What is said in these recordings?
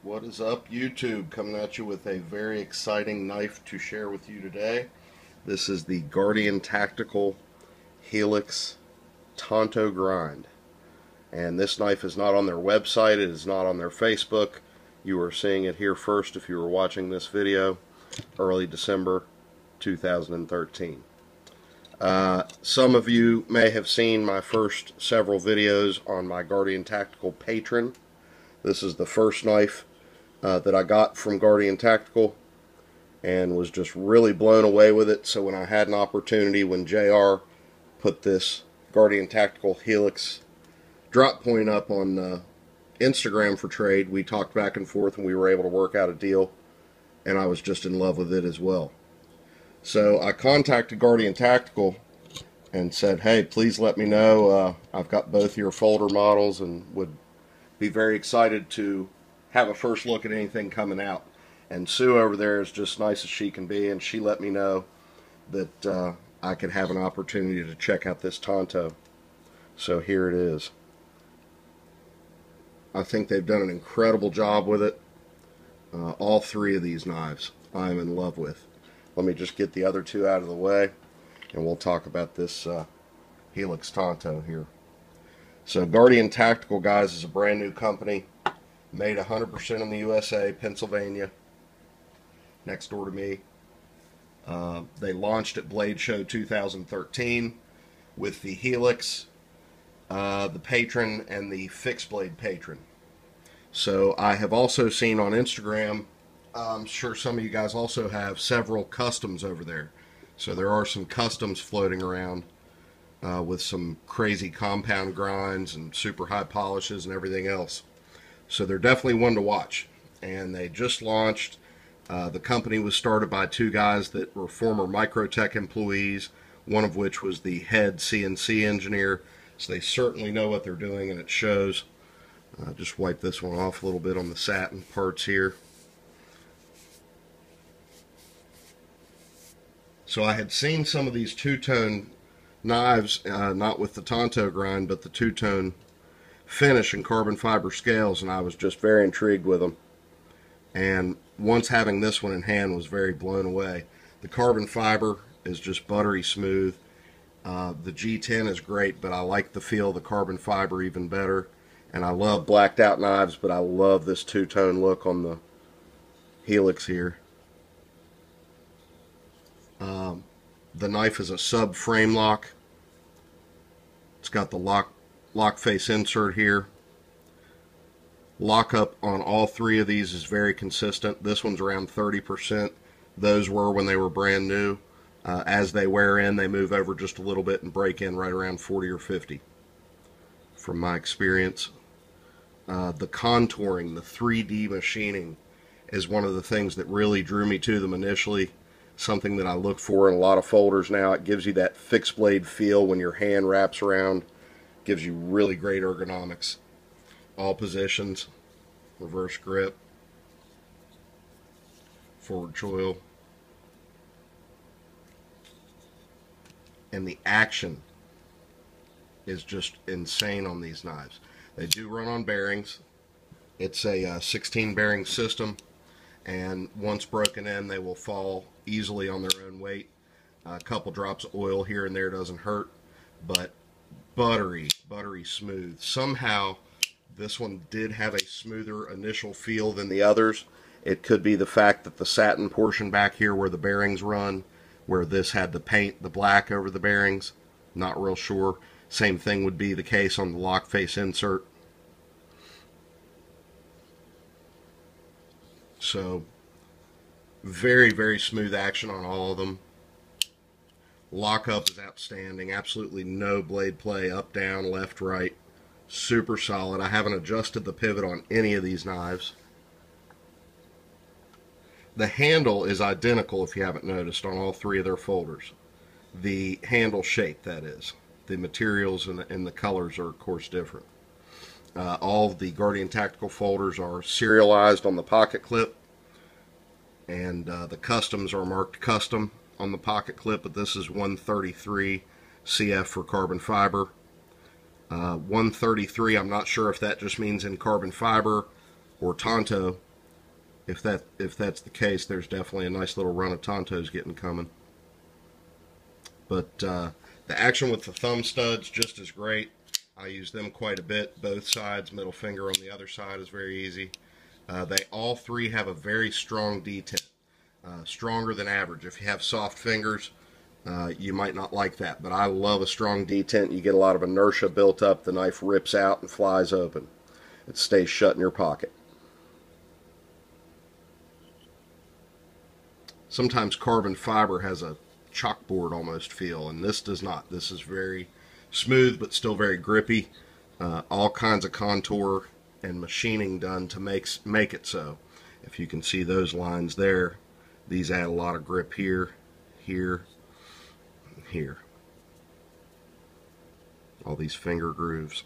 What is up, YouTube? Coming at you with a very exciting knife to share with you today. This is the Guardian Tactical Helix Tanto grind. And this knife is not on their website, it is not on their Facebook. You are seeing it here first if you were watching this video, early December 2013. Some of you may have seen my first several videos on my Guardian Tactical Patron. This is the first knife that I got from Guardian Tactical and was just really blown away with it. So when I had an opportunity, when JR put this Guardian Tactical Helix drop point up on Instagram for trade, we talked back and forth and we were able to work out a deal, and I was just in love with it as well. So I contacted Guardian Tactical and said, hey, please let me know. I've got both your folder models and would be very excited to have a first look at anything coming out. And Sue over there is just nice as she can be, and she let me know that I could have an opportunity to check out this Tanto. So here it is. I think they've done an incredible job with it. All three of these knives I'm in love with. Let me just get the other two out of the way and we'll talk about this Helix Tanto here. So Guardian Tactical, guys, is a brand new company, made 100% in the USA, Pennsylvania, next door to me. They launched at Blade Show 2013 with the Helix, the Patron, and the Fixed Blade Patron. So I have also seen on Instagram, I'm sure some of you guys also have, several customs over there. So there are some customs floating around with some crazy compound grinds and super high polishes and everything else. So they're definitely one to watch. And they just launched. The company was started by two guys that were former Microtech employees, one of which was the head CNC engineer. So they certainly know what they're doing, and it shows. Just wipe this one off a little bit on the satin parts here. So I had seen some of these two-tone knives, not with the Tanto grind, but the two-tone finish and carbon fiber scales, and I was just very intrigued with them. And once having this one in hand, was very blown away. The carbon fiber is just buttery smooth. The G10 is great, but I like the feel of the carbon fiber even better. And I love blacked out knives, but I love this two-tone look on the Helix here. The knife is a sub frame lock. It's got the lock face insert here. Lockup on all three of these is very consistent. This one's around 30%. Those were when they were brand new. As they wear in, they move over just a little bit and break in right around 40 or 50 from my experience. The contouring, the 3D machining is one of the things that really drew me to them initially. Something that I look for in a lot of folders now. It gives you that fixed blade feel when your hand wraps around. Gives you really great ergonomics. All positions, reverse grip, forward choil. And the action is just insane on these knives. They do run on bearings. It's a 16 bearing system, and once broken in, they will fall easily on their own weight. A couple drops of oil here and there doesn't hurt, but buttery smooth. Somehow this one did have a smoother initial feel than the others. It could be the fact that the satin portion back here where the bearings run, where this had the paint, the black over the bearings, not real sure. Same thing would be the case on the lock face insert. So very smooth action on all of them. Lockup is outstanding. Absolutely no blade play, up, down, left, right. Super solid. I haven't adjusted the pivot on any of these knives. The handle is identical, if you haven't noticed, on all three of their folders. The handle shape, that is. The materials and the colors are, of course, different. All of the Guardian Tactical folders are serialized on the pocket clip, and the customs are marked custom on the pocket clip, but this is 133 CF for carbon fiber. 133, I'm not sure if that just means in carbon fiber or Tanto, if that's the case, there's definitely a nice little run of Tantos getting coming. But the action with the thumb studs just as great. I use them quite a bit, both sides. Middle finger on the other side is very easy. They all three have a very strong detent, stronger than average. If you have soft fingers, you might not like that, but I love a strong detent. You get a lot of inertia built up. The knife rips out and flies open. It stays shut in your pocket. Sometimes carbon fiber has a chalkboard almost feel, and this does not. This is very smooth but still very grippy. All kinds of contour and machining done to make it so. If you can see those lines there, these add a lot of grip here, here, and here. All these finger grooves.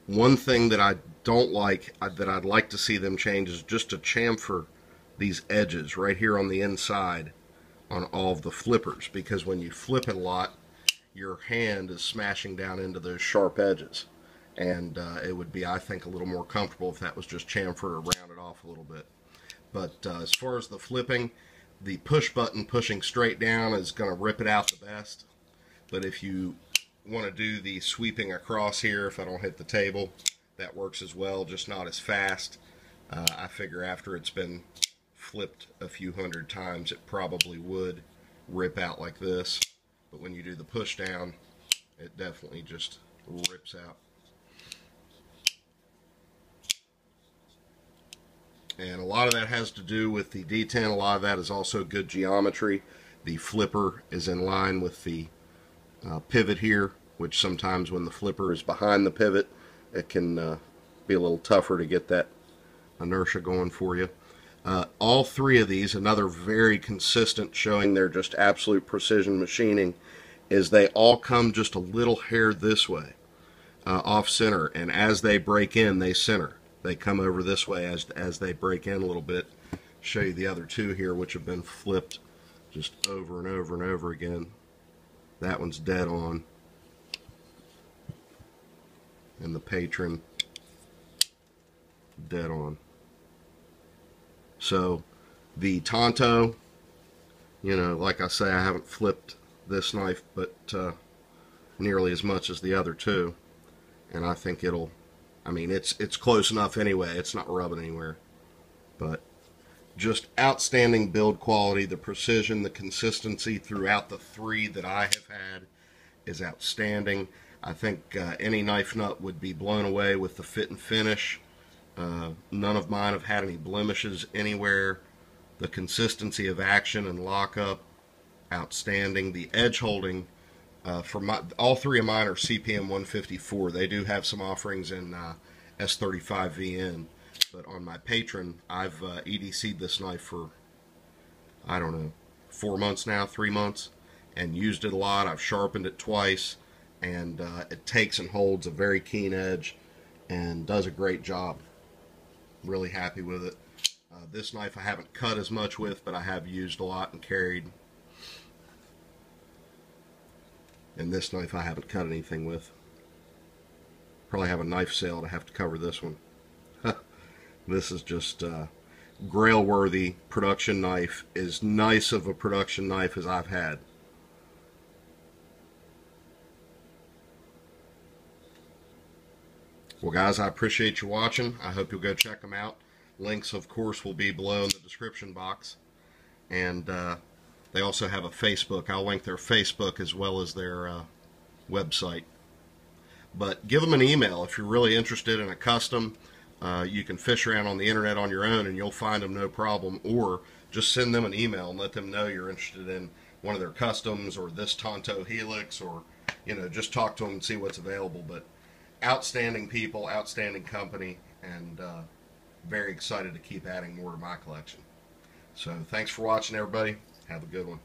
One thing that I don't like, that I'd like to see them change, is just to chamfer these edges right here on the inside on all of the flippers, because when you flip it a lot, your hand is smashing down into those sharp edges, and it would be, I think, a little more comfortable if that was just chamfered or rounded off a little bit. But as far as the flipping, the push button pushing straight down is going to rip it out the best, but if you want to do the sweeping across here, if I don't hit the table, that works as well, just not as fast. I figure after it's been flipped a few hundred times, it probably would rip out like this, but when you do the push down, it definitely just rips out. And a lot of that has to do with the detent. A lot of that is also good geometry. The flipper is in line with the pivot here, which sometimes when the flipper is behind the pivot, it can be a little tougher to get that inertia going for you. All three of these, another very consistent, showing their just absolute precision machining, is they all come just a little hair this way, off center, and as they break in, they center. They come over this way as they break in a little bit. Show you the other two here, which have been flipped just over and over and over again. That one's dead on, and the Patron dead on. So the Tanto, you know, like I say, I haven't flipped this knife but nearly as much as the other two, and I think it'll, I mean, it's close enough anyway. It's not rubbing anywhere. But just outstanding build quality. The precision, the consistency throughout the three that I have had is outstanding. I think any knife nut would be blown away with the fit and finish. None of mine have had any blemishes anywhere. The consistency of action and lockup, outstanding. The edge holding, all three of mine are CPM 154. They do have some offerings in S35VN, but on my Patron, I've EDC'd this knife for, I don't know, 4 months now, 3 months, and used it a lot. I've sharpened it twice, and it takes and holds a very keen edge and does a great job. Really happy with it. This knife I haven't cut as much with, but I have used a lot and carried. And this knife I haven't cut anything with. Probably have a knife sale to have to cover this one. This is just grail-worthy production knife. As nice of a production knife as I've had. Well, guys, I appreciate you watching. I hope you'll go check them out. Links, of course, will be below in the description box. And they also have a Facebook. I'll link their Facebook as well as their website. But give them an email if you're really interested in a custom. You can fish around on the internet on your own and you'll find them no problem. Or just send them an email and let them know you're interested in one of their customs or this Tanto Helix, or, you know, just talk to them and see what's available. But outstanding people, outstanding company, and very excited to keep adding more to my collection. So thanks for watching, everybody. Have a good one.